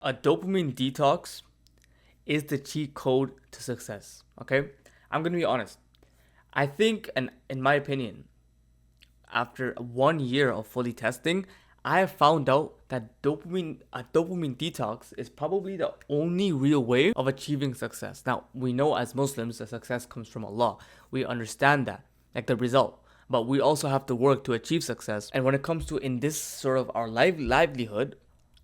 A dopamine detox is the cheat code to success. Okay? I'm gonna be honest. I think, and in my opinion, after 1 year of fully testing, I have found out that a dopamine detox is probably the only real way of achieving success. Now, we know as Muslims that success comes from Allah. We understand that, like the result. But we also have to work to achieve success. And when it comes to in this sort of our livelihood,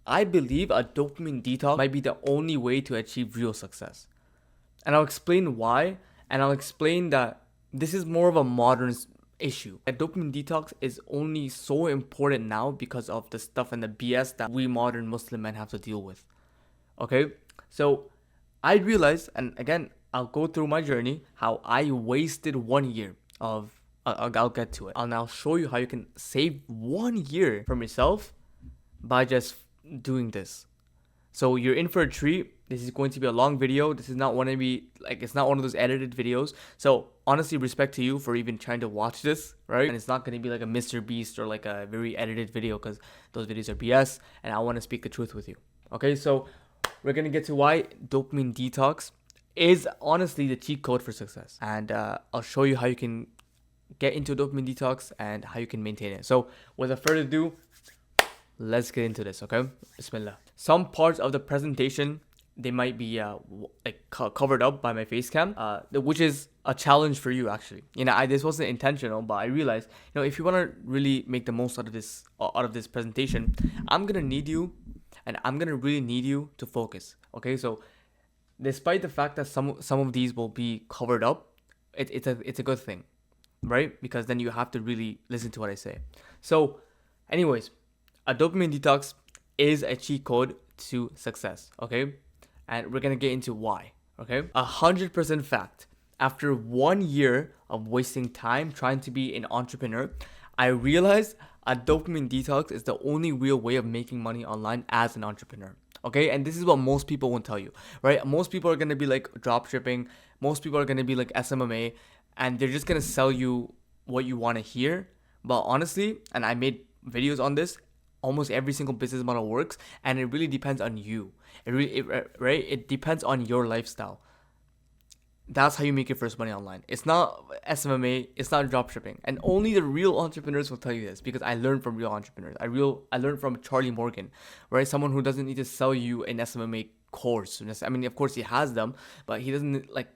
I believe a dopamine detox might be the only way to achieve real success. And I'll explain why, and I'll explain that this is more of a modern issue. A dopamine detox is only so important now because of the stuff and the BS that we modern Muslim men have to deal with. Okay? So I realized, and again, I'll go through my journey, how I wasted 1 year of. I'll get to it. I'll now show you how you can save 1 year from yourself by just doing this. So you're in for a treat. This is going to be a long video. This is not one to be like, it's not one of those edited videos. So honestly, respect to you for even trying to watch this, right? And it's not going to be like a Mr. Beast or like a very edited video because those videos are BS. And I want to speak the truth with you. Okay, so we're going to get to why dopamine detox is honestly the cheat code for success. And I'll show you how you can get into dopamine detox and how you can maintain it. So without further ado, let's get into this, okay? Bismillah. Some parts of the presentation, they might be covered up by my face cam, which is a challenge for you actually. This wasn't intentional, but I realized, if you want to really make the most out of this presentation, I'm gonna need you, and I'm gonna really need you to focus. Okay, so despite the fact that some of these will be covered up, it's a good thing, right? Because then you have to really listen to what I say. So, anyways. A dopamine detox is a cheat code to success, okay? And we're gonna get into why, okay? 100% fact. After 1 year of wasting time trying to be an entrepreneur, I realized a dopamine detox is the only real way of making money online as an entrepreneur, okay? And this is what most people won't tell you, right? Most people are gonna be like drop shipping, most people are gonna be like SMMA, and they're just gonna sell you what you wanna hear. But honestly, and I made videos on this, almost every single business model works, and it really depends on you. It depends on your lifestyle. That's how you make your first money online. It's not SMMA, it's not dropshipping, and only the real entrepreneurs will tell you this because I learned from real entrepreneurs. I learned from Charlie Morgan, right? Someone who doesn't need to sell you an SMMA course. I mean, of course he has them, but he doesn't like.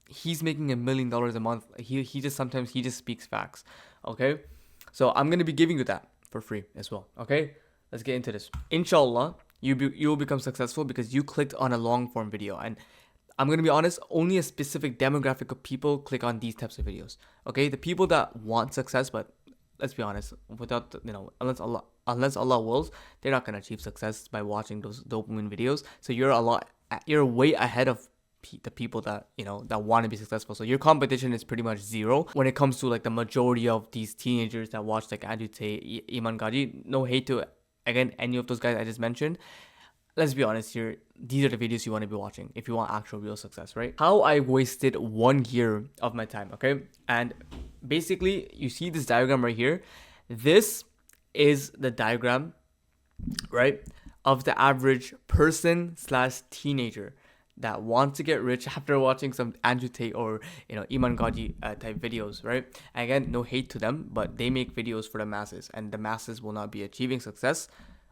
He's making $1 million a month. He just speaks facts. Okay, so I'm gonna be giving you that for free as well. Okay, let's get into this. Inshallah, you will become successful because you clicked on a long form video. And I'm gonna be honest, only a specific demographic of people click on these types of videos. Okay, the people that want success, but let's be honest, without unless Allah wills, they're not gonna achieve success by watching those dopamine videos. So you're way ahead of the people that that want to be successful. So your competition is pretty much zero when it comes to like the majority of these teenagers that watch like Andrew Tate, Iman Gaji. No hate to again any of those guys I just mentioned. Let's be honest here, these are the videos you want to be watching if you want actual real success, right? How I wasted 1 year of my time, okay? And basically you see this diagram right here. This is the diagram, right, of the average person / teenager that want to get rich after watching some Andrew Tate or Iman Gaji type videos, right? And again, no hate to them, but they make videos for the masses, and the masses will not be achieving success.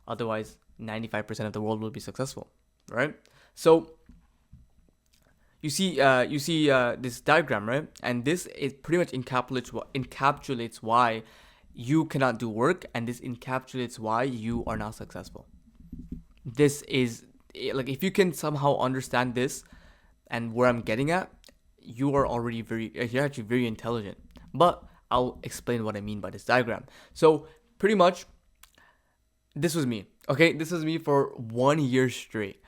Otherwise, 95% of the world will be successful, right? So you see this diagram, right? And this is pretty much encapsulates why you cannot do work, and this encapsulates why you are not successful. This is like, if you can somehow understand this and where I'm getting at, you're actually very intelligent. But I'll explain what I mean by this diagram. So pretty much, this was me. Okay, this was me for 1 year straight.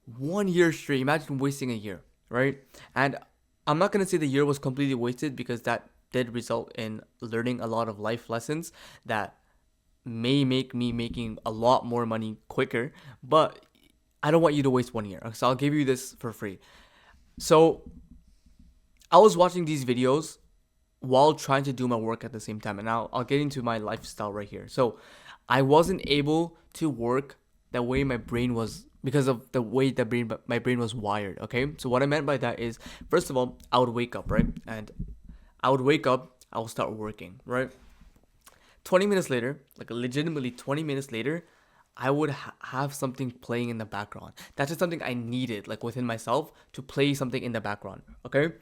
1 year straight. Imagine wasting a year, right? And I'm not gonna say the year was completely wasted because that did result in learning a lot of life lessons that may make me making a lot more money quicker. But I don't want you to waste 1 year, so I'll give you this for free. So I was watching these videos while trying to do my work at the same time, and now I'll get into my lifestyle right here. So I wasn't able to work the way my brain was, because of the way my brain was wired. Okay, so what I meant by that is, first of all, I would wake up, right, and I would wake up, I will start working, right. 20 minutes later, like legitimately 20 minutes later, I would have something playing in the background. That's just something I needed, like within myself, to play something in the background. Okay,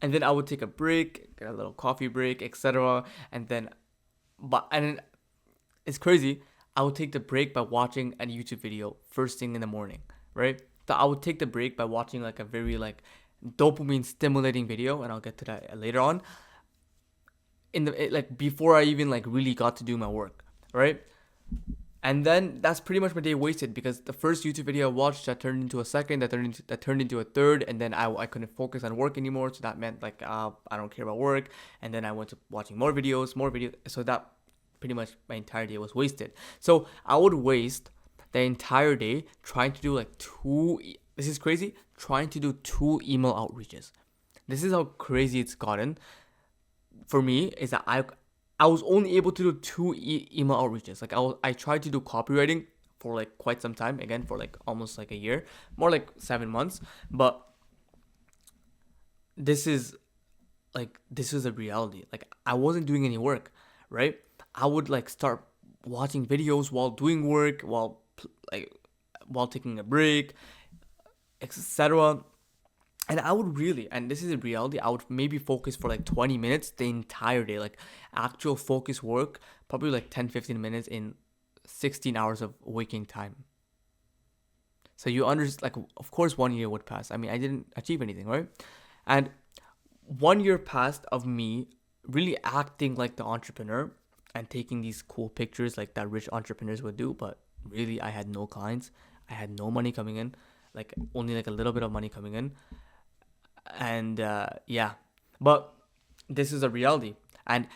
and then I would take a break, get a little coffee break, etc. And then, it's crazy. I would take the break by watching a YouTube video first thing in the morning, right? So I would take the break by watching like a very like dopamine stimulating video, and I'll get to that later on. Like before I even like really got to do my work, right? And then that's pretty much my day wasted, because the first YouTube video I watched, that turned into a second, that turned into a third, and then I couldn't focus on work anymore. So that meant like I don't care about work, and then I went to watching more videos. So that pretty much my entire day was wasted. So I would waste the entire day trying to do like this is crazy, trying to do 2 email outreaches. This is how crazy it's gotten for me, is that I was only able to do 2 email outreaches. Like I tried to do copywriting for like quite some time, again for like almost like a year, more like 7 months. But this is a reality. Like I wasn't doing any work, right? I would like start watching videos while doing work, while taking a break, etc. And I would really, and this is a reality, I would maybe focus for like 20 minutes the entire day, like actual focus work, probably like 10-15 minutes in 16 hours of waking time. So you understand, like, of course 1 year would pass. I mean, I didn't achieve anything, right? And 1 year passed of me really acting like the entrepreneur and taking these cool pictures like that rich entrepreneurs would do. But really, I had no clients. I had no money coming in, like only like a little bit of money coming in. And yeah, but this is a reality. And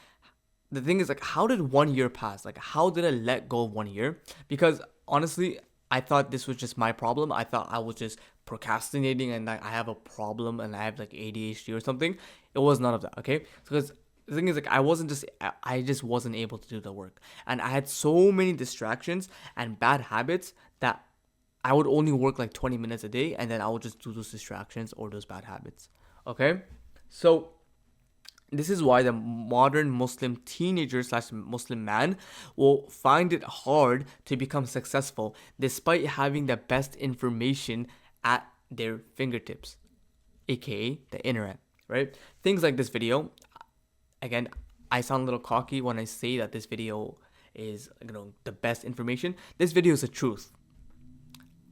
the thing is, like, how did 1 year pass? Like, how did I let go of 1 year? Because honestly, I thought this was just my problem. I thought I was just procrastinating and like I have a problem and I have like ADHD or something. It was none of that, okay? Because the thing is, like, I just wasn't able to do the work. And I had so many distractions and bad habits that I would only work like 20 minutes a day, and then I would just do those distractions or those bad habits. Okay? So this is why the modern Muslim teenager / Muslim man will find it hard to become successful despite having the best information at their fingertips, aka the internet, right? Things like this video. Again, I sound a little cocky when I say that this video is, the best information. This video is the truth.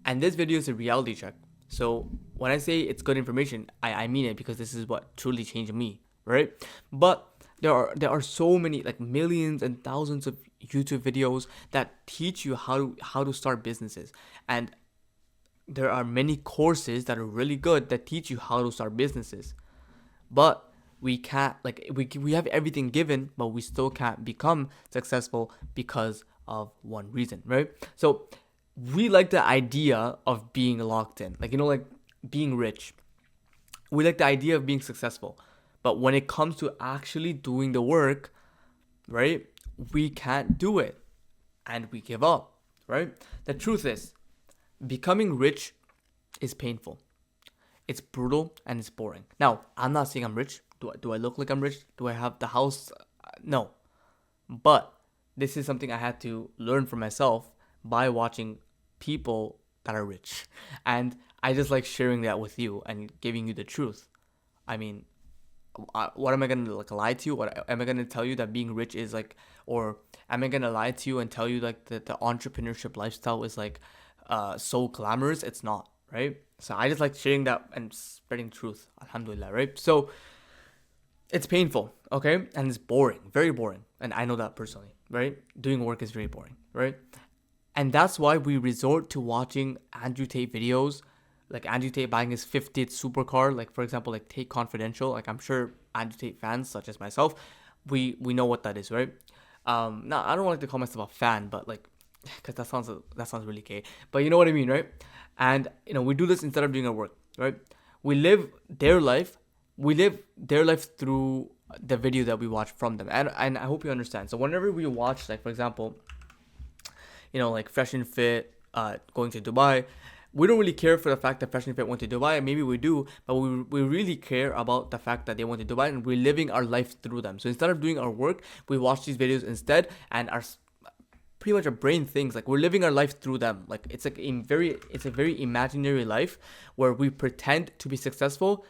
And this video is a reality check. So when I say it's good information, I mean it, because this is what truly changed me, right? But there are so many, like millions and thousands of YouTube videos that teach you how to start businesses. And there are many courses that are really good that teach you how to start businesses. But we can't, like, we have everything given, but we still can't become successful because of one reason, right? So we like the idea of being locked in, like, like being rich. We like the idea of being successful. But when it comes to actually doing the work, right, we can't do it. And we give up, right? The truth is, becoming rich is painful. It's brutal and it's boring. Now, I'm not saying I'm rich. Do I look like I'm rich? Do I have the house? No. But this is something I had to learn for myself by watching people that are rich. And I just like sharing that with you and giving you the truth. I mean, what am I going to like lie to you? What am I going to tell you that being rich is like, or am I going to lie to you and tell you like that the entrepreneurship lifestyle is like so glamorous? It's not, right? So I just like sharing that and spreading truth. Alhamdulillah, right? So it's painful, okay? And it's boring, very boring. And I know that personally, right? Doing work is very boring, right? And that's why we resort to watching Andrew Tate videos, like Andrew Tate buying his 50th supercar, like for example, like Tate Confidential. Like I'm sure Andrew Tate fans, such as myself, we know what that is, right? Now I don't like to call myself a fan, but like, because that sounds really gay. But you know what I mean, right? And we do this instead of doing our work, right? We live their life through the video that we watch from them, and I hope you understand. So whenever we watch, like for example, like Fresh and Fit, going to Dubai. We don't really care for the fact that Fashion Fit went to Dubai. Maybe we do, but we really care about the fact that they went to Dubai and we're living our life through them. So instead of doing our work, we watch these videos instead, and pretty much our brain thinks like we're living our life through them. Like it's a very imaginary life where we pretend to be successful,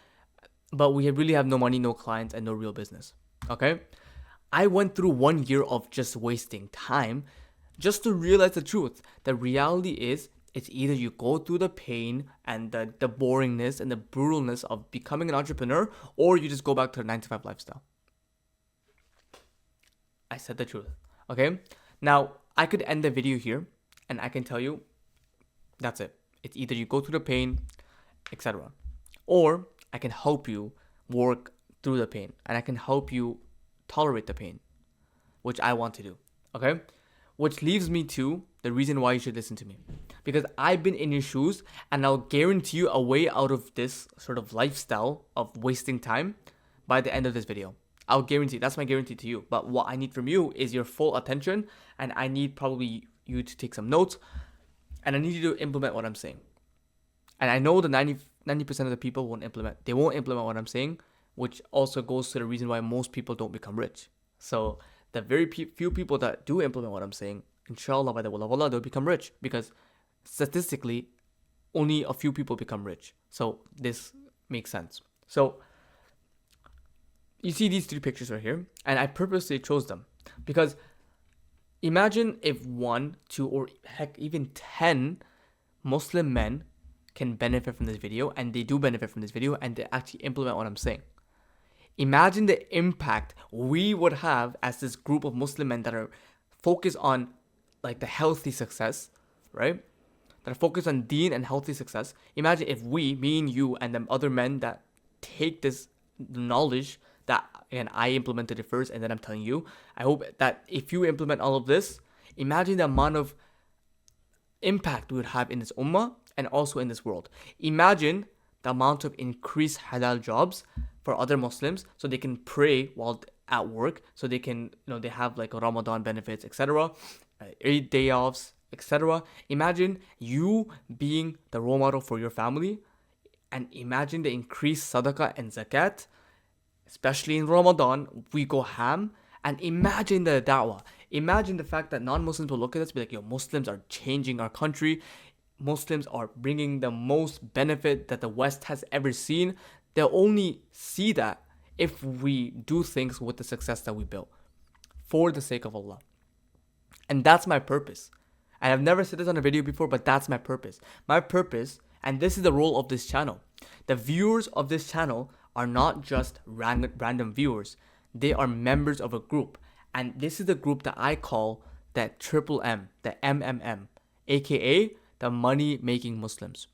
but we really have no money, no clients, and no real business. Okay? I went through 1 year of just wasting time just to realize the truth. The reality is, it's either you go through the pain and the boringness and the brutalness of becoming an entrepreneur, or you just go back to the 9 to 5 lifestyle. I said the truth. Okay? Now, I could end the video here and I can tell you that's it. It's either you go through the pain, etc. Or I can help you work through the pain and I can help you tolerate the pain, which I want to do. Okay? Which leaves me to the reason why you should listen to me. Because I've been in your shoes and I'll guarantee you a way out of this sort of lifestyle of wasting time by the end of this video. I'll guarantee, that's my guarantee to you. But what I need from you is your full attention, and I need probably you to take some notes, and I need you to implement what I'm saying. And I know the 90% of the people won't implement. They won't implement what I'm saying, which also goes to the reason why most people don't become rich. So the very few people that do implement what I'm saying, inshallah, by the will of Allah, they'll become rich, because statistically, only a few people become rich. So this makes sense. So you see these 3 pictures right here, and I purposely chose them because imagine if 1, 2, or heck, even 10 Muslim men can benefit from this video, and they do benefit from this video, and they actually implement what I'm saying. Imagine the impact we would have as this group of Muslim men that are focused on like the healthy success, right? That are focused on deen and healthy success. Imagine if we, me and you, and the other men that take this knowledge that, again, I implemented it first and then I'm telling you, I hope that if you implement all of this, imagine the amount of impact we would have in this ummah and also in this world. Imagine the amount of increased halal jobs for other Muslims so they can pray while at work, so they can, they have like Ramadan benefits, etc., Eid day offs, etc. Imagine you being the role model for your family, and imagine the increased sadaqah and zakat, especially in Ramadan. We go ham, and imagine the da'wah. Imagine the fact that non-Muslims will look at us and be like, yo, Muslims are changing our country. Muslims are bringing the most benefit that the West has ever seen. They'll only see that if we do things with the success that we built for the sake of Allah. And that's my purpose. And I've never said this on a video before, but that's my purpose. My purpose, and this is the role of this channel. The viewers of this channel are not just random viewers. They are members of a group. And this is the group that I call the triple M, the MMM, aka the money making Muslims.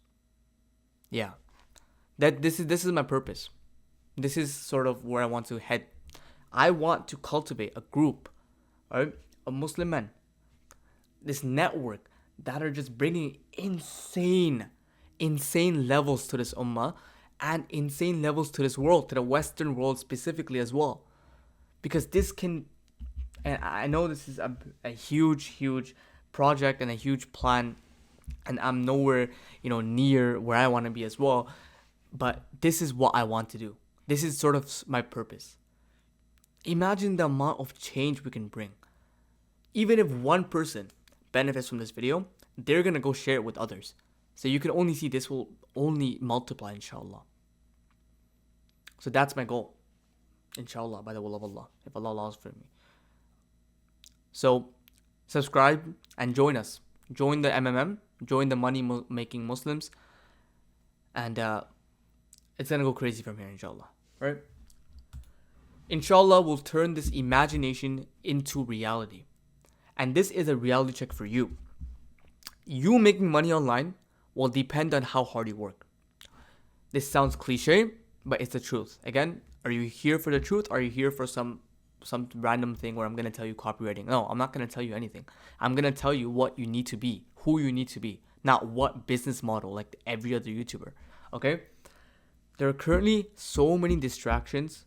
Yeah. This is my purpose. This is sort of where I want to head. I want to cultivate a group, right, of Muslim men, this network that are just bringing insane levels to this ummah and insane levels to this world, to the Western world specifically as well. Because this can, and I know this is a huge project and a huge plan, and I'm nowhere, near where I want to be as well. But this is what I want to do. This is sort of my purpose. Imagine the amount of change we can bring. Even if one person benefits from this video, they're going to go share it with others. So you can only see this will only multiply, inshallah. So that's my goal, inshallah, by the will of Allah, if Allah allows for me. So subscribe and join us. Join the MMM, join the money making Muslims, and it's going to go crazy from here, inshallah. Right? Inshallah, we'll turn this imagination into reality. And this is a reality check for you. You making money online will depend on how hard you work. This sounds cliche, but it's the truth. Again, are you here for the truth? Or are you here for some random thing where I'm going to tell you copywriting? No, I'm not going to tell you anything. I'm going to tell you what you need to be, who you need to be, not what business model like every other YouTuber. Okay? There are currently so many distractions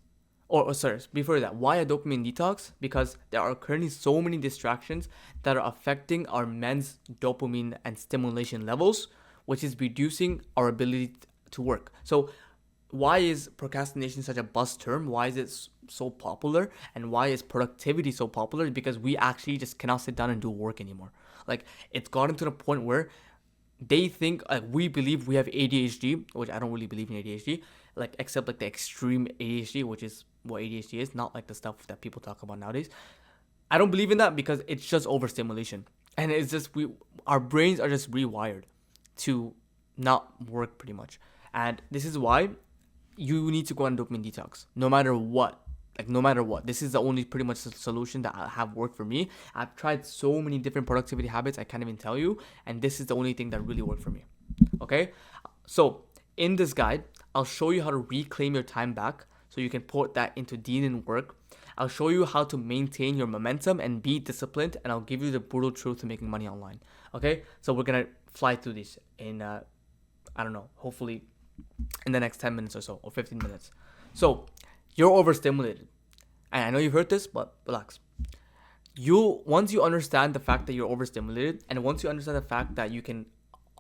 or sorry, before that, why a dopamine detox? Because there are currently so many distractions that are affecting our men's dopamine and stimulation levels, which is reducing our ability to work. So why is procrastination such a buzz term? Why is it so popular? And why is productivity so popular? Because we actually just cannot sit down and do work anymore. Like, it's gotten to the point where they think, like, we believe we have ADHD, which I don't really believe in ADHD, like, except like the extreme ADHD, which is what ADHD is, not like the stuff that people talk about nowadays. I don't believe in that because it's just overstimulation, and it's just our brains are just rewired to not work pretty much, and this is why you need to go on dopamine detox no matter what. Like, no matter what, this is the only pretty much solution that I have worked for me. I've tried so many different productivity habits I can't even tell you, and this is the only thing that really worked for me. Okay, so in this guide, I'll show you how to reclaim your time back so you can put that into deed and work. I'll show you how to maintain your momentum and be disciplined, and I'll give you the brutal truth to making money online. Okay, so we're gonna fly through this in I don't know, hopefully in the next 10 minutes or so, or 15 minutes. So you're overstimulated, and I know you've heard this, but relax. Once you understand the fact that you're overstimulated, and once you understand the fact that you can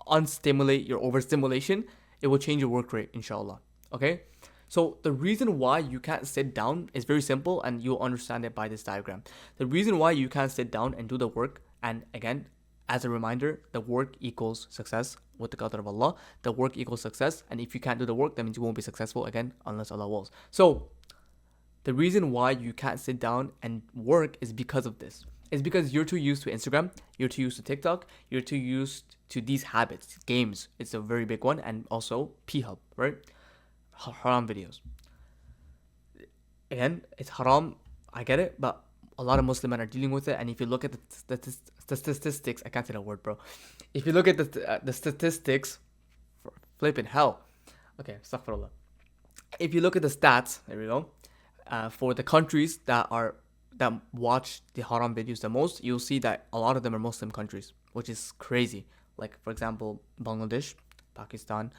unstimulate your overstimulation, it will change your work rate, inshallah. Okay, so the reason why you can't sit down is very simple, and you'll understand it by this diagram. The reason why you can't sit down and do the work, and again, as a reminder, the work equals success with the qadr of Allah. The work equals success, and if you can't do the work, that means you won't be successful, again, unless Allah wills. So the reason why you can't sit down and work is because of this. It's because you're too used to Instagram, you're too used to TikTok, you're too used to these habits. Games, it's a very big one, and also P-Hub, right? Haram videos. Again, it's haram, I get it, but a lot of Muslim men are dealing with it. And if you look at the statistics, I can't say that word, bro. If you look at the statistics, flipping hell. Okay, astaghfirullah. If you look at the stats, there we go, for the countries that watch the haram videos the most, you'll see that a lot of them are Muslim countries, which is crazy. Like, for example, Bangladesh, Pakistan,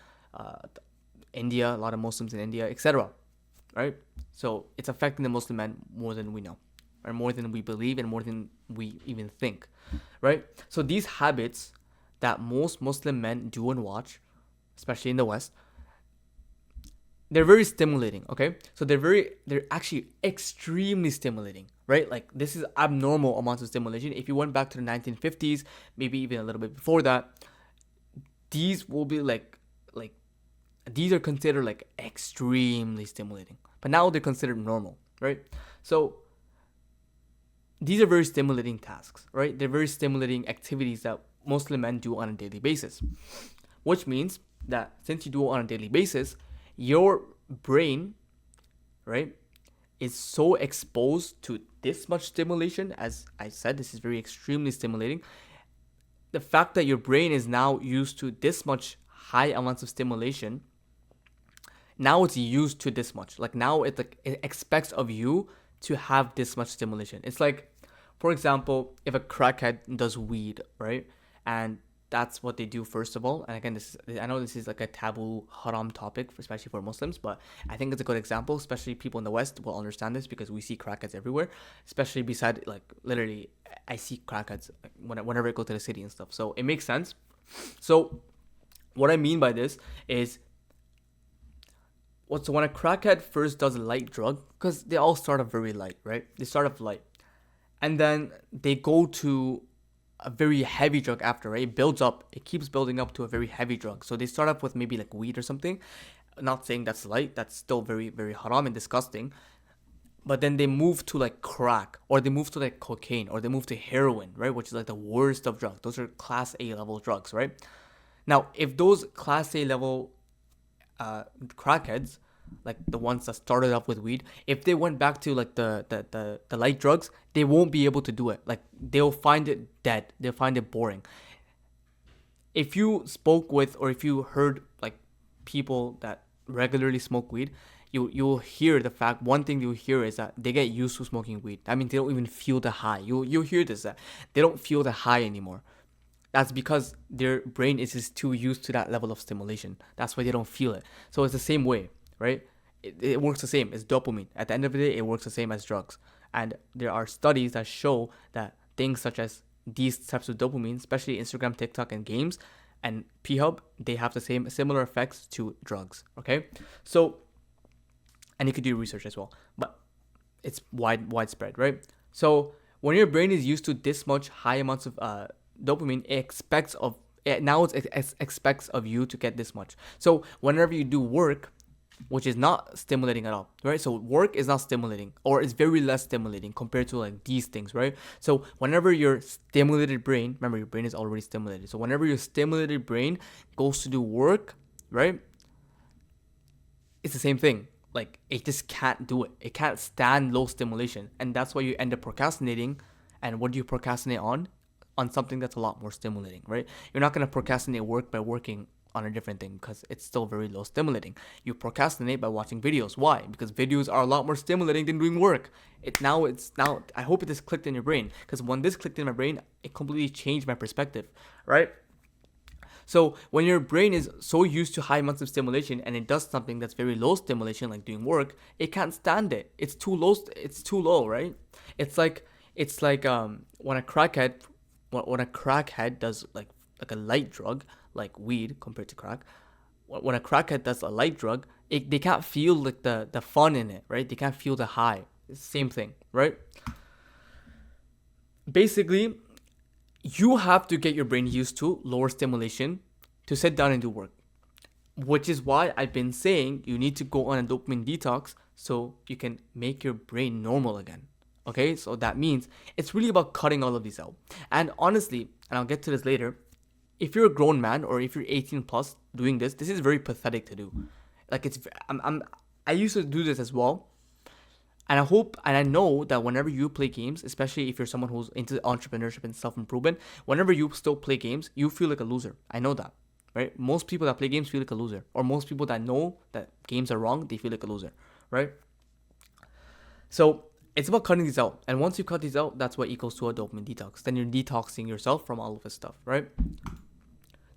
India, a lot of Muslims in India, etc. Right? So it's affecting the Muslim man more than we know, or more than we believe, and more than we even think, right? So these habits that most Muslim men do and watch, especially in the West, they're very stimulating, okay? So they're actually extremely stimulating, right? Like, this is abnormal amounts of stimulation. If you went back to the 1950s, maybe even a little bit before that, these will be like these are considered like extremely stimulating. But now they're considered normal, right? So these are very stimulating tasks, right? They're very stimulating activities that Muslim men do on a daily basis. Which means that since you do it on a daily basis, your brain, right, is so exposed to this much stimulation. As I said, this is very extremely stimulating. The fact that your brain is now used to this much high amounts of stimulation, now it's used to this much. Like, now it expects of you to have this much stimulation. It's like, for example, if a crackhead does weed, right, and that's what they do first of all. And again, I know this is like a taboo haram topic, especially for Muslims, but I think it's a good example. Especially people in the West will understand this because we see crackheads everywhere. Especially beside, like, literally, I see crackheads whenever I go to the city and stuff. So it makes sense. So what I mean by this is, so when a crackhead first does a light drug, because they all start off very light, right? They start off light, and then they go to a very heavy drug after, right? It builds up. It keeps building up to a very heavy drug. So they start off with maybe like weed or something. Not saying that's light. That's still very, very haram and disgusting. But then they move to like crack, or they move to like cocaine, or they move to heroin, right? Which is like the worst of drugs. Those are class A level drugs, right? Now, if those class A level crackheads, like the ones that started off with weed, if they went back to like the light drugs, they won't be able to do it. Like, they'll find it dead. They'll find it boring. If you spoke with, or if you heard like people that regularly smoke weed, you'll hear the fact. One thing you'll hear is that they get used to smoking weed. I mean, they don't even feel the high. You'll hear this, that they don't feel the high anymore. That's because their brain is just too used to that level of stimulation. That's why they don't feel it. So it's the same way, right? it works the same. It's dopamine. At the end of the day, it works the same as drugs. And there are studies that show that things such as these types of dopamine, especially Instagram, TikTok, and games, and P-Hub, they have the same similar effects to drugs. Okay, so and you could do research as well, but it's widespread, right? So when your brain is used to this much high amounts of dopamine, it expects of you to get this much. So whenever you do work, which is not stimulating at all, right? So work is not stimulating, or it's very less stimulating compared to like these things, right? So whenever your stimulated brain, remember your brain is already stimulated. So whenever your stimulated brain goes to do work, right? It's the same thing. Like it just can't do it. It can't stand low stimulation, and that's why you end up procrastinating. And what do you procrastinate on? On something that's a lot more stimulating, right? You're not gonna procrastinate work by working on a different thing because it's still very low stimulating. You procrastinate by watching videos. Why? Because videos are a lot more stimulating than doing work. It's now. I hope it just clicked in your brain, because when this clicked in my brain, it completely changed my perspective, right? So when your brain is so used to high amounts of stimulation and it does something that's very low stimulation, like doing work, it can't stand it. It's too low. It's too low, right? It's like when a crackhead does like a light drug like weed compared to crack. When a crackhead does a light drug, they can't feel like the fun in it, right? They can't feel the high. It's the same thing, right? Basically, you have to get your brain used to lower stimulation to sit down and do work, which is why I've been saying you need to go on a dopamine detox so you can make your brain normal again. Okay, so that means it's really about cutting all of these out. And honestly, and I'll get to this later, if you're a grown man or if you're 18 plus doing this, this is very pathetic to do. Like I used to do this as well. And I hope and I know that whenever you play games, especially if you're someone who's into entrepreneurship and self-improvement, whenever you still play games, you feel like a loser. I know that, right? Most people that play games feel like a loser. Or most people that know that games are wrong, they feel like a loser, right? So it's about cutting these out. And once you cut these out, that's what equals to a dopamine detox. Then you're detoxing yourself from all of this stuff, right?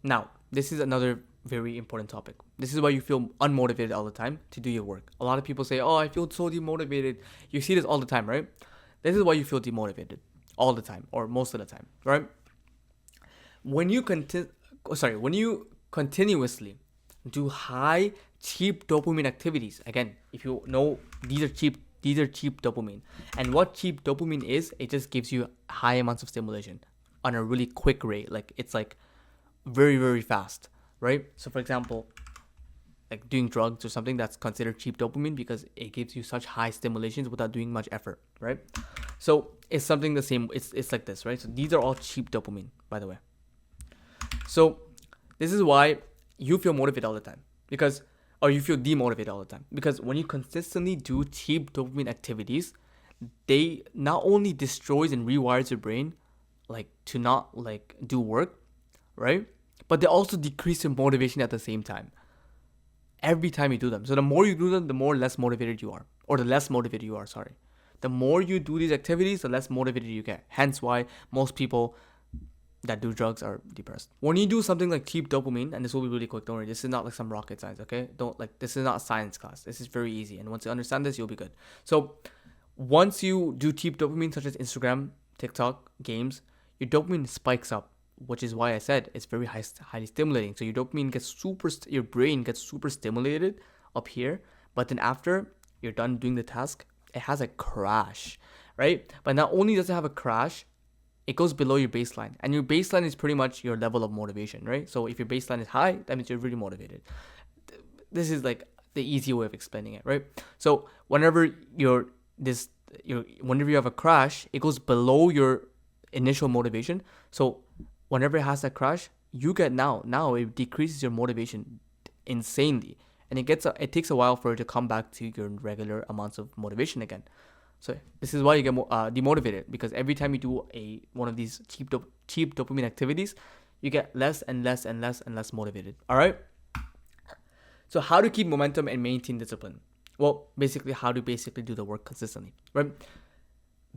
Now, this is another very important topic. This is why you feel unmotivated all the time to do your work. A lot of people say, "Oh, I feel so demotivated." You see this all the time, right? This is why you feel demotivated all the time, or most of the time, right? When you continuously do high, cheap dopamine activities. Again, if you know, these are cheap dopamine. And what cheap dopamine is, it just gives you high amounts of stimulation on a really quick rate. Like it's like very, very fast, right? So for example, like doing drugs or something, that's considered cheap dopamine because it gives you such high stimulations without doing much effort, right? So it's something the same. It's like this, right? So these are all cheap dopamine, by the way. So this is why you feel motivated all the time, or you feel demotivated all the time, because when you consistently do cheap dopamine activities, they not only destroys and rewires your brain, like to not like do work, right? But they also decrease your motivation at the same time. Every time you do them. So the more you do them, the more less motivated you are. Or the less motivated you are, sorry. The more you do these activities, the less motivated you get. Hence why most people that do drugs are depressed. When you do something like cheap dopamine, and this will be really quick, don't worry, this is not like some rocket science, okay? This is not a science class. This is very easy. And once you understand this, you'll be good. So once you do cheap dopamine, such as Instagram, TikTok, games, your dopamine spikes up, which is why I said it's very highly stimulating. So your brain gets super stimulated up here, but then after you're done doing the task, it has a crash, right? But not only does it have a crash, it goes below your baseline, and your baseline is pretty much your level of motivation, right? So if your baseline is high, that means you're really motivated. This is like the easy way of explaining it, right? So whenever you have a crash, it goes below your initial motivation. So whenever it has that crash, you get now it decreases your motivation insanely, and it takes a while for it to come back to your regular amounts of motivation again. So this is why you get demotivated, because every time you do one of these cheap dopamine activities, you get less and less and less and less motivated. All right. So how to keep momentum and maintain discipline? Well, basically how to do the work consistently, right?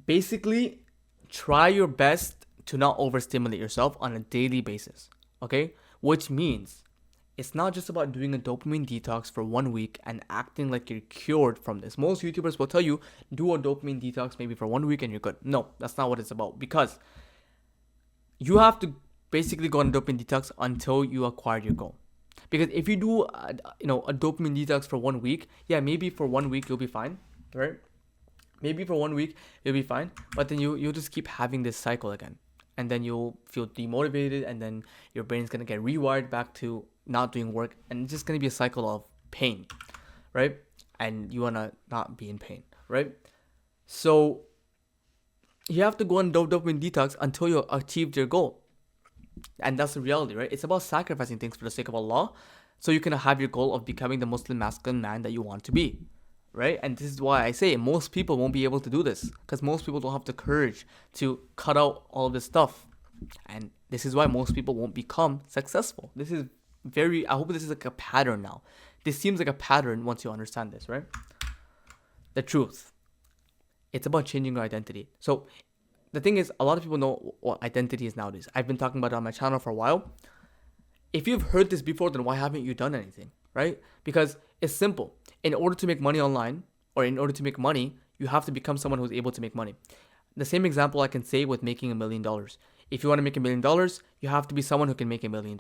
Basically, try your best to not overstimulate yourself on a daily basis. Okay, which means it's not just about doing a dopamine detox for 1 week and acting like you're cured from this. Most YouTubers will tell you, do a dopamine detox maybe for 1 week and you're good. No, that's not what it's about, because you have to basically go on a dopamine detox until you acquire your goal. Because if you do, a dopamine detox for 1 week, yeah, maybe for 1 week you'll be fine, right? Maybe for 1 week you'll be fine, but then you'll just keep having this cycle again, and then you'll feel demotivated, and then your brain's gonna get rewired back to not doing work, and it's just gonna be a cycle of pain, right? And you wanna not be in pain, right? So you have to go on dopamine detox until you achieved your goal. And that's the reality, right? It's about sacrificing things for the sake of Allah, so you can have your goal of becoming the Muslim masculine man that you want to be, right? And this is why I say most people won't be able to do this, because most people don't have the courage to cut out all of this stuff. And this is why most people won't become successful. I hope this is like a pattern now. This seems like a pattern once you understand this, right? The truth. It's about changing your identity. So the thing is, a lot of people know what identity is nowadays. I've been talking about it on my channel for a while. If you've heard this before, then why haven't you done anything, right? Because it's simple. In order to make money online, or in order to make money, you have to become someone who's able to make money. The same example I can say with making $1 million. If you want to make $1 million, you have to be someone who can make $1 million.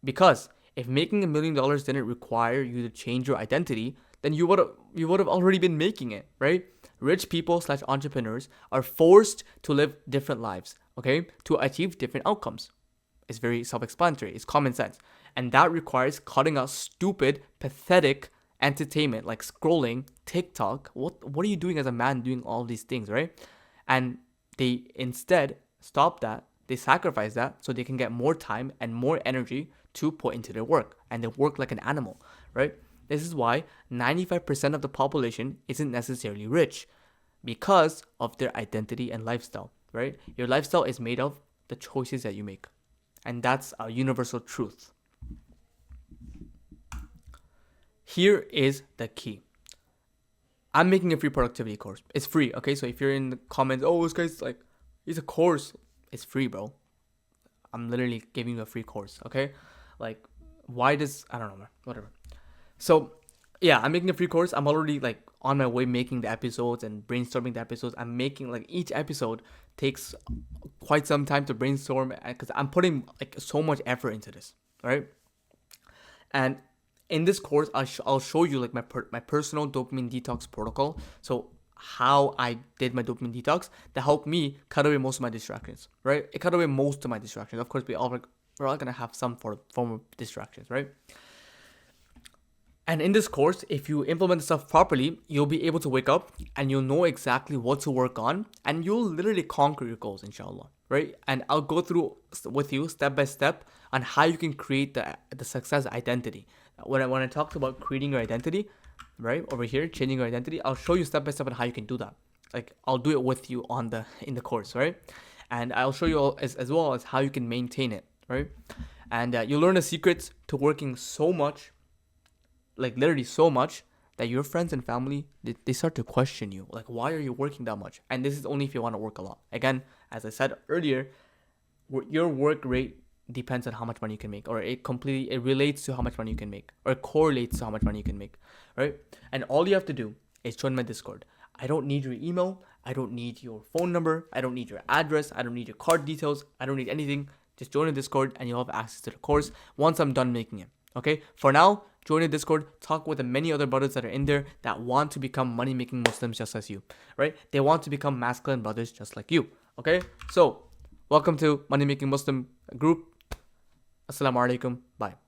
Because if making $1 million didn't require you to change your identity, then you would have already been making it, right? Rich people / entrepreneurs are forced to live different lives, okay, to achieve different outcomes. It's very self-explanatory. It's common sense. And that requires cutting out stupid, pathetic entertainment like scrolling, TikTok. What are you doing as a man doing all these things, right? And they instead stop that. They sacrifice that so they can get more time and more energy to put into their work. And they work like an animal, right? This is why 95% of the population isn't necessarily rich, because of their identity and lifestyle, right? Your lifestyle is made of the choices that you make. And that's a universal truth. Here is the key. I'm making a free productivity course. It's free, okay? So if you're in the comments, oh, this guy's like, it's a course. It's free, bro. I'm literally giving you a free course, okay? Like, I don't know, man. Whatever. So, yeah, I'm making a free course. I'm already like on my way making the episodes and brainstorming the episodes. I'm making like each episode takes quite some time to brainstorm, because I'm putting like so much effort into this, right? And in this course, I'll show you like my personal dopamine detox protocol. So how I did my dopamine detox that helped me cut away most of my distractions, right? It cut away most of my distractions. Of course, we're all gonna have some form of distractions, right? And in this course, if you implement the stuff properly, you'll be able to wake up and you'll know exactly what to work on, and you'll literally conquer your goals, inshallah, right? And I'll go through with you step by step on how you can create the success identity. When I talked about creating your identity, right, over here, changing your identity, I'll show you step by step on how you can do that. Like, I'll do it with you in the course, right? And I'll show you as well as how you can maintain it, right? And you'll learn the secrets to working so much, like literally so much, that your friends and family, they start to question you. Like, why are you working that much? And this is only if you want to work a lot. Again, as I said earlier, your work rate depends on how much money you can make, or it relates to how much money you can make, or it correlates to how much money you can make, right? And all you have to do is join my Discord. I don't need your email. I don't need your phone number. I don't need your address. I don't need your card details. I don't need anything. Just join the Discord and you'll have access to the course once I'm done making it. Okay? For now, join the Discord, talk with the many other brothers that are in there that want to become money-making Muslims just as you, right? They want to become masculine brothers just like you, okay? So, welcome to Money Making Muslim group. Assalamu alaikum. Bye.